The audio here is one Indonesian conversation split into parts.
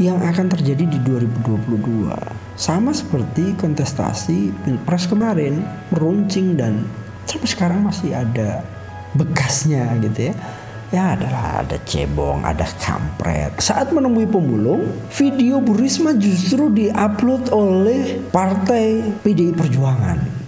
yang akan terjadi di 2022. Sama seperti kontestasi Pilpres kemarin, meruncing dan sampai sekarang masih ada bekasnya gitu ya. Ya ada cebong, ada kampret. Saat menemui pemulung, video Bu Risma justru diupload oleh Partai PDI Perjuangan.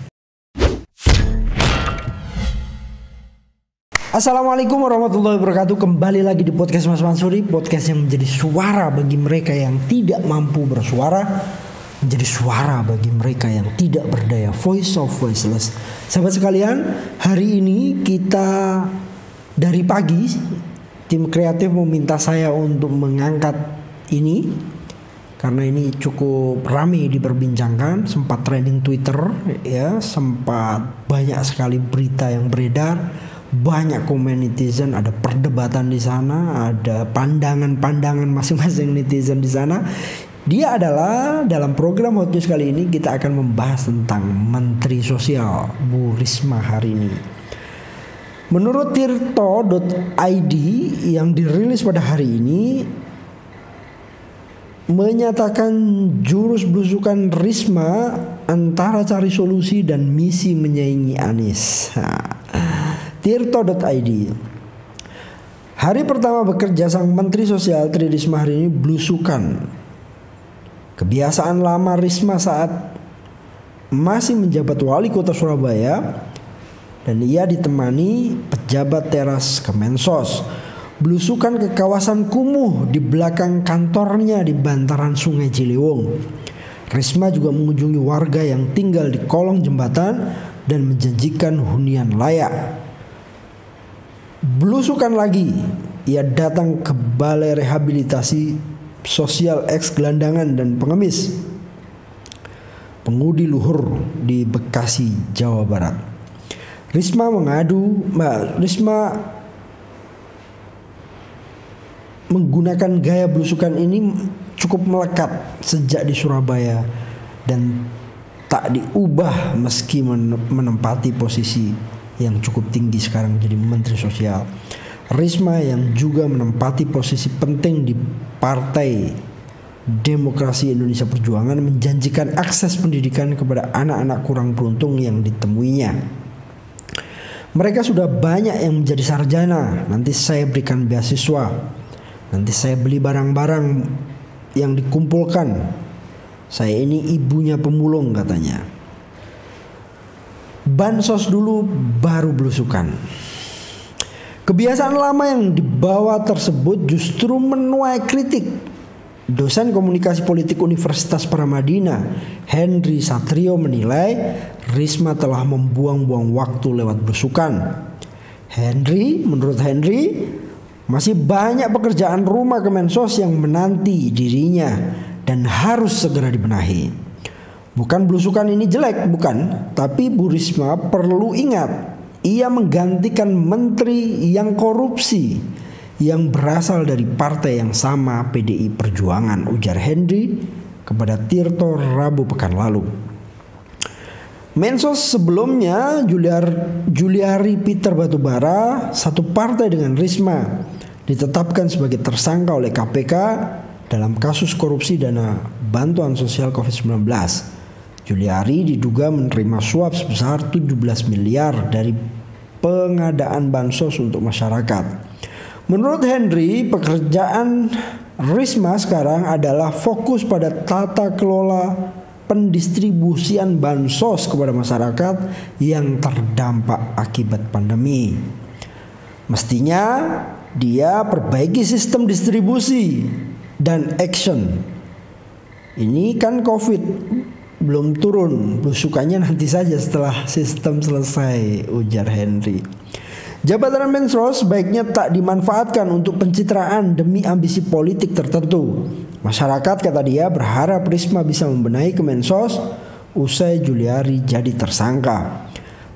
Assalamualaikum warahmatullahi wabarakatuh. Kembali lagi di podcast Mas Mansuri, podcast yang menjadi suara bagi mereka yang tidak mampu bersuara, menjadi suara bagi mereka yang tidak berdaya, voice of voiceless. Sahabat sekalian, hari ini kita dari pagi tim kreatif meminta saya untuk mengangkat ini karena ini cukup ramai diperbincangkan, sempat trending Twitter ya, sempat banyak sekali berita yang beredar. Banyak komen netizen, ada perdebatan di sana, ada pandangan-pandangan masing-masing netizen di sana. Dia adalah dalam program Hot News kali ini kita akan membahas tentang Menteri Sosial Bu Risma hari ini. Menurut tirto.id yang dirilis pada hari ini menyatakan jurus belusukan Risma antara cari solusi dan misi menyaingi Anies. Tirto.id. Hari pertama bekerja sang Menteri Sosial Tri Risma hari ini belusukan. Kebiasaan lama Risma saat masih menjabat wali kota Surabaya dan ia ditemani pejabat teras Kemensos. Belusukan ke kawasan kumuh di belakang kantornya di bantaran Sungai Ciliwung. Risma juga mengunjungi warga yang tinggal di kolong jembatan dan menjanjikan hunian layak. Belusukan lagi, ia datang ke Balai Rehabilitasi Sosial Eks Gelandangan dan Pengemis, Pengudi Luhur di Bekasi, Jawa Barat. Risma menggunakan gaya belusukan ini cukup melekat sejak di Surabaya dan tak diubah meski menempati posisi yang cukup tinggi sekarang jadi Menteri Sosial. Risma yang juga menempati posisi penting di Partai Demokrasi Indonesia Perjuangan menjanjikan akses pendidikan kepada anak-anak kurang beruntung yang ditemuinya. Mereka sudah banyak yang menjadi sarjana, nanti saya berikan beasiswa, nanti saya beli barang-barang yang dikumpulkan. Saya ini ibunya pemulung katanya. Bansos dulu baru belusukan. Kebiasaan lama yang dibawa tersebut justru menuai kritik. Dosen komunikasi politik Universitas Paramadina, Henry Satrio menilai Risma telah membuang-buang waktu lewat belusukan. Menurut Henry, masih banyak pekerjaan rumah Kemensos yang menanti dirinya dan harus segera dibenahi. Bukan belusukan ini jelek, bukan. Tapi Bu Risma perlu ingat, ia menggantikan menteri yang korupsi yang berasal dari partai yang sama, PDI Perjuangan, ujar Henry kepada Tirto Rabu pekan lalu. Mensos sebelumnya Juliari Peter Batubara, satu partai dengan Risma, ditetapkan sebagai tersangka oleh KPK dalam kasus korupsi dana bantuan sosial COVID-19. Juliari diduga menerima suap sebesar 17 miliar dari pengadaan bansos untuk masyarakat. Menurut Henry, pekerjaan Risma sekarang adalah fokus pada tata kelola pendistribusian bansos kepada masyarakat yang terdampak akibat pandemi. Mestinya dia perbaiki sistem distribusi dan action. Ini kan COVID belum turun, belusukannya nanti saja setelah sistem selesai, ujar Henry. Jabatan Mensos sebaiknya tak dimanfaatkan untuk pencitraan demi ambisi politik tertentu. Masyarakat, kata dia, berharap Risma bisa membenahi Kemensos usai Juliari jadi tersangka.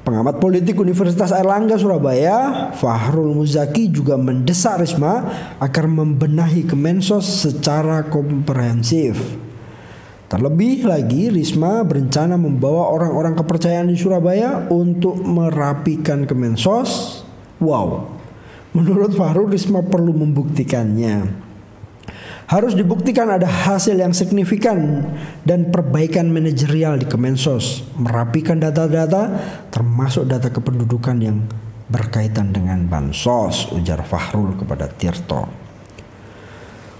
Pengamat politik Universitas Airlangga Surabaya, Fahrul Muzaki, juga mendesak Risma agar membenahi Kemensos secara komprehensif. Terlebih lagi, Risma berencana membawa orang-orang kepercayaan di Surabaya untuk merapikan Kemensos. Wow, menurut Fahrul, Risma perlu membuktikannya. Harus dibuktikan ada hasil yang signifikan dan perbaikan manajerial di Kemensos, merapikan data-data termasuk data kependudukan yang berkaitan dengan bansos, ujar Fahrul kepada Tirto.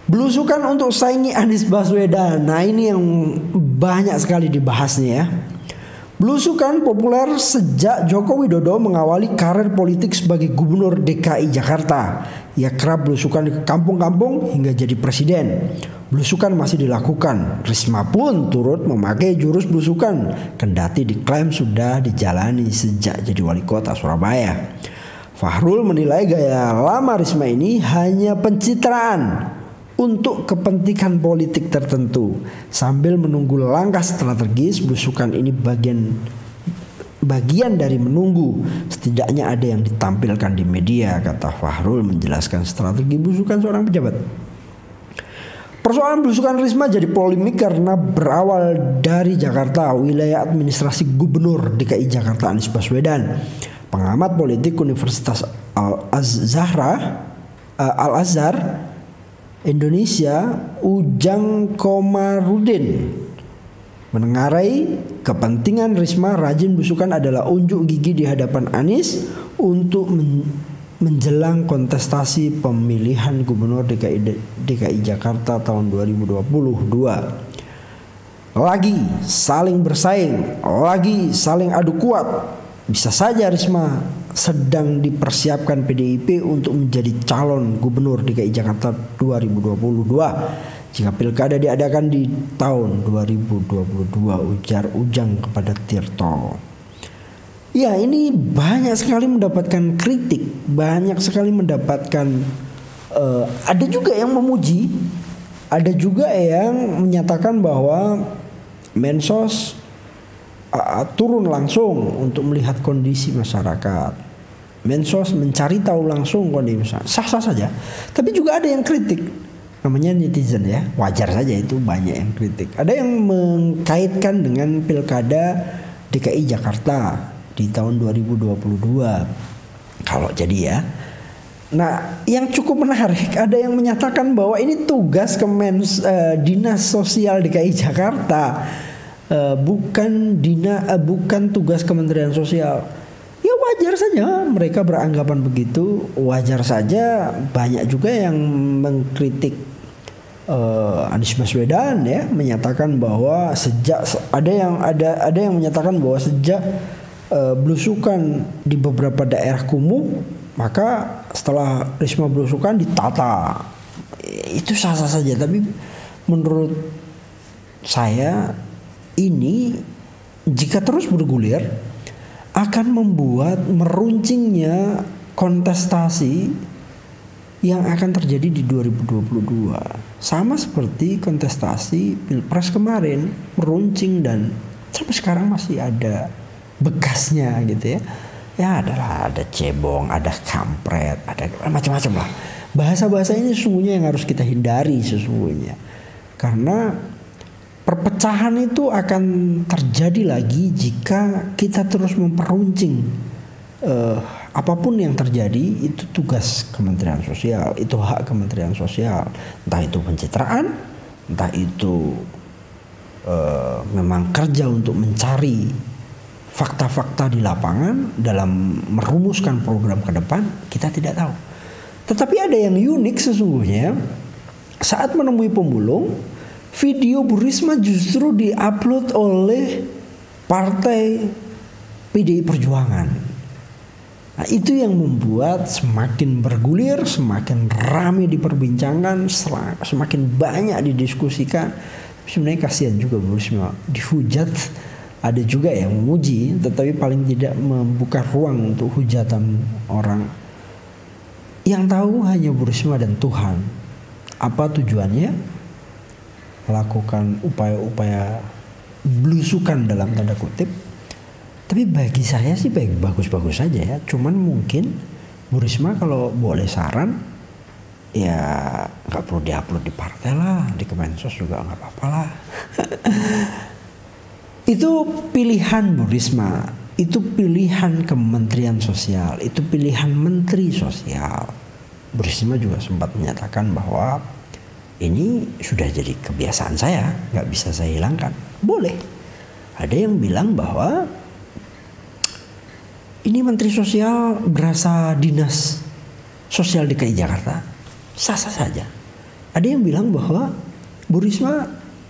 Belusukan untuk saingi Anies Baswedan. Nah, ini yang banyak sekali dibahasnya ya. Belusukan populer sejak Joko Widodo mengawali karir politik sebagai Gubernur DKI Jakarta. Ia kerap belusukan ke kampung-kampung hingga jadi presiden. Belusukan masih dilakukan. Risma pun turut memakai jurus belusukan, kendati diklaim sudah dijalani sejak jadi wali kota Surabaya. Fahrul menilai gaya lama Risma ini hanya pencitraan untuk kepentingan politik tertentu. Sambil menunggu langkah strategis, belusukan ini bagian dari menunggu. Setidaknya ada yang ditampilkan di media, kata Fahrul menjelaskan strategi belusukan seorang pejabat. Persoalan belusukan Risma jadi polemik karena berawal dari Jakarta, wilayah administrasi Gubernur DKI Jakarta Anies Baswedan. Pengamat politik Universitas Al-Azhar Indonesia, Ujang Komarudin, menengarai kepentingan Risma rajin belusukan adalah unjuk gigi di hadapan Anies untuk menjelang kontestasi pemilihan Gubernur DKI Jakarta tahun 2022. Lagi saling bersaing, lagi saling adu kuat. Bisa saja Risma sedang dipersiapkan PDIP untuk menjadi calon Gubernur DKI Jakarta 2022 jika pilkada diadakan di tahun 2022, ujar Ujang kepada Tirto. Ya, ini banyak sekali mendapatkan kritik, banyak sekali mendapatkan ada juga yang memuji, ada juga yang menyatakan bahwa Mensos turun langsung untuk melihat kondisi masyarakat. Mensos mencari tahu langsung kondisi masyarakat. Sah-sah saja. Tapi juga ada yang kritik. Namanya netizen ya. Wajar saja itu, banyak yang kritik. Ada yang mengkaitkan dengan pilkada DKI Jakarta di tahun 2022. Kalau jadi ya. Nah, yang cukup menarik, ada yang menyatakan bahwa ini tugas Dinas Sosial DKI Jakarta. Bukan tugas Kementerian Sosial. Ya wajar saja mereka beranggapan begitu. Wajar saja banyak juga yang mengkritik Anies Baswedan ya, menyatakan bahwa sejak ada yang menyatakan bahwa sejak belusukan di beberapa daerah kumuh, maka setelah Risma belusukan ditata. Itu sah-sah saja, tapi menurut saya ini jika terus bergulir akan membuat meruncingnya kontestasi yang akan terjadi di 2022. Sama seperti kontestasi Pilpres kemarin, meruncing dan sampai sekarang masih ada bekasnya gitu ya. Ya ada cebong, ada kampret, ada macam-macam lah. Bahasa-bahasa ini sesungguhnya yang harus kita hindari sesungguhnya. Karena perpecahan itu akan terjadi lagi jika kita terus memperuncing. Apapun yang terjadi itu tugas Kementerian Sosial, itu hak Kementerian Sosial. Entah itu pencitraan, entah itu memang kerja untuk mencari fakta-fakta di lapangan dalam merumuskan program ke depan, kita tidak tahu. Tetapi ada yang unik sesungguhnya. Saat menemui pemulung, video Bu Risma justru diupload oleh Partai PDI Perjuangan. Nah, itu yang membuat semakin bergulir, semakin ramai diperbincangkan, semakin banyak didiskusikan. Sebenarnya kasihan juga Bu Risma dihujat. Ada juga yang memuji, tetapi paling tidak membuka ruang untuk hujatan orang. Yang tahu hanya Bu Risma dan Tuhan. Apa tujuannya? Melakukan upaya-upaya belusukan dalam tanda kutip. Tapi bagi saya sih bagus-bagus saja ya. Cuman mungkin Bu Risma kalau boleh saran, ya nggak perlu diupload di partai lah, di Kemensos juga nggak apa-apa lah. Itu pilihan Bu Risma, itu pilihan Kementerian Sosial, itu pilihan Menteri Sosial. Bu Risma juga sempat menyatakan bahwa ini sudah jadi kebiasaan saya, nggak bisa saya hilangkan. Boleh. Ada yang bilang bahwa ini Menteri Sosial berasa dinas sosial DKI Jakarta. Sah-sah saja. Ada yang bilang bahwa Bu Risma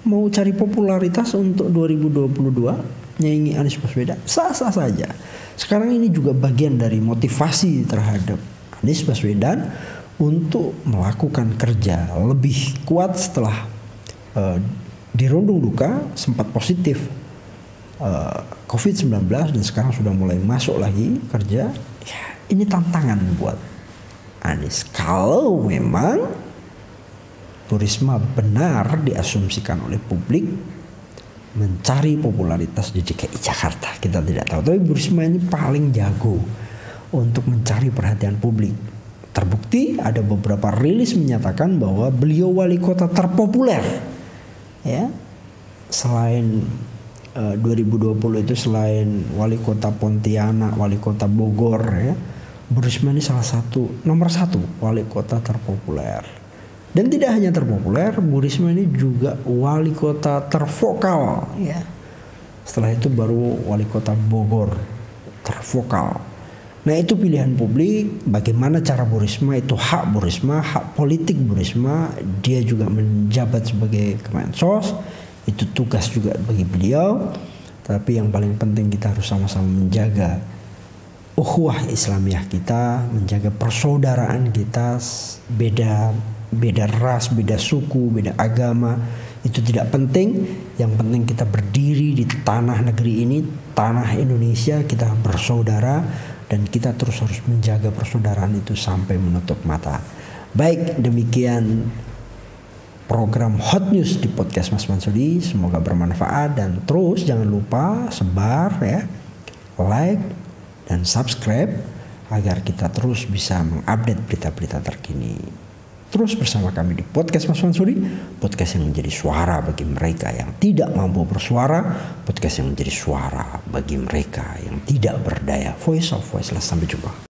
mau cari popularitas untuk 2022, nyanyi Anies Baswedan. Sah-sah saja. Sekarang ini juga bagian dari motivasi terhadap Anies Baswedan untuk melakukan kerja lebih kuat setelah dirundung duka sempat positif COVID-19 dan sekarang sudah mulai masuk lagi kerja. Ya, ini tantangan buat Anies. Kalau memang Bu Risma benar diasumsikan oleh publik mencari popularitas di DKI Jakarta, kita tidak tahu. Tapi Bu Risma ini paling jago untuk mencari perhatian publik. Terbukti ada beberapa rilis menyatakan bahwa beliau wali kota terpopuler, ya, selain 2020 itu, selain wali kota Pontianak, wali kota Bogor, ya, Bu Risma ini nomor satu wali kota terpopuler. Dan tidak hanya terpopuler, Bu Risma ini juga wali kota tervokal, ya. Setelah itu baru wali kota Bogor tervokal. Nah, itu pilihan publik. Bagaimana cara Bu Risma, itu hak Bu Risma, hak politik Bu Risma. Dia juga menjabat sebagai Kemensos, itu tugas juga bagi beliau. Tapi yang paling penting kita harus sama-sama menjaga ukhuwah Islamiyah kita, menjaga persaudaraan kita. Beda ras, beda suku, beda agama, itu tidak penting. Yang penting kita berdiri di tanah negeri ini, tanah Indonesia, kita bersaudara, dan kita terus harus menjaga persaudaraan itu sampai menutup mata. Baik, demikian program Hot News di podcast Mas Mansuri. Semoga bermanfaat, dan terus jangan lupa sebar, ya, like dan subscribe agar kita terus bisa mengupdate berita-berita terkini. Terus bersama kami di podcast Mas Mansuri, podcast yang menjadi suara bagi mereka yang tidak mampu bersuara, podcast yang menjadi suara bagi mereka yang tidak berdaya. Voice of Voiceless. Sampai jumpa.